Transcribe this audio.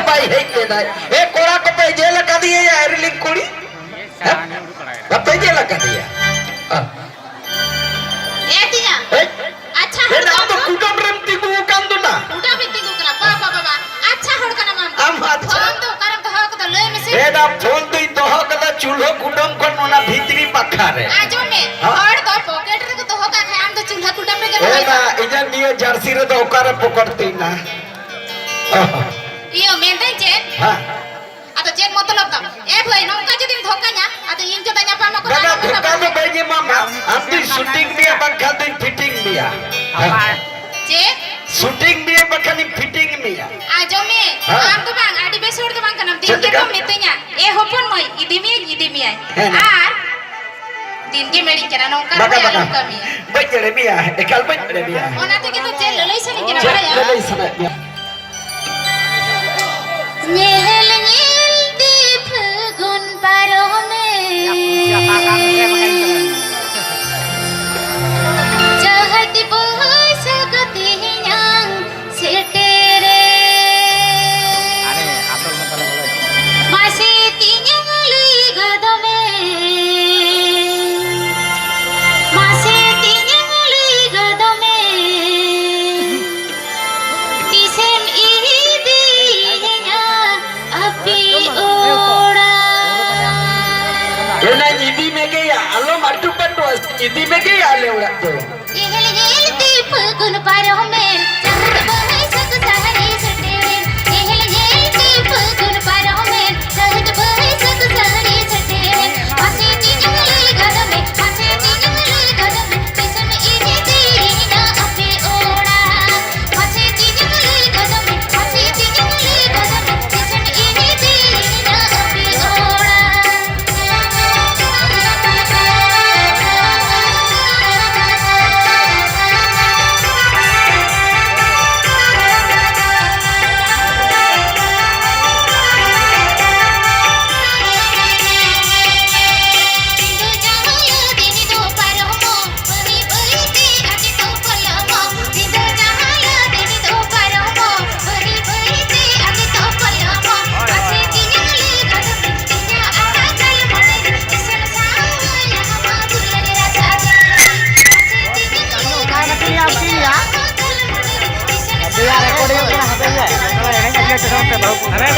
by है के दाई ए कोड़ा को पे जेल का दिए या एरलिंग कुड़ी कब पे जेल का दिया ए दिया अच्छा ए ना तो कुटम रमती को कांदो ना उड़ा बिती को करा बाबा बाबा अच्छा होड़का ना हम अच्छा फोन तो करम तो हक तो ले मिसे ए ना फोन तो तो हक दा चूल्हो कुटम करनो ना भीतरी पक्का रे आजो में और तो पॉकेट रे तो होका खाय हम तो चूल्हा कुटम रे के ए ना इजन दियो जर्सी रे तो ओकर पकड़ती ना इयो मेंदे जे हां आ तो जेन मतलब का ए भाई नौका जदी धोका ना आ तो इन जदा न्या पामा को ना धोका तो बेजे मामा आपकी शूटिंग दिया बखा तो फिटिंग दिया जे शूटिंग दिया बखनी फिटिंग दिया आजो में आम तो बांग आडी बेसोर तो बांग कनम दिन के तो मितnya ए होपन मई इदिमी आय आर दिन के मेडी केना नौका रे नौका मी बजरे मिया एकल बजरे मिया ओना ते के तो जे ललई सनी केना बड़ा या ललई सना नील नील दीप गुन पारो में चाहत बोल सकती न्यांग से तेरे मासे तीन्यांग लुई गद में मासे तीन्यांग लुई गद में तीसेम केना इदी में गया आलो माटू पटो इदी में गया ले उड़ा तो येल येल दीप गुन पारो में चाहत बहे सक सहरी सटे येल येल दीप गुन पारो में चाहत बहे सक सहरी सटे मासे तीनले गद में मासे तीनले गद में किसम इने दीना अपे ओड़ा मासे तीनले गद में मासे तीनले गद में किसम इने दीना अपे ओड़ा अरे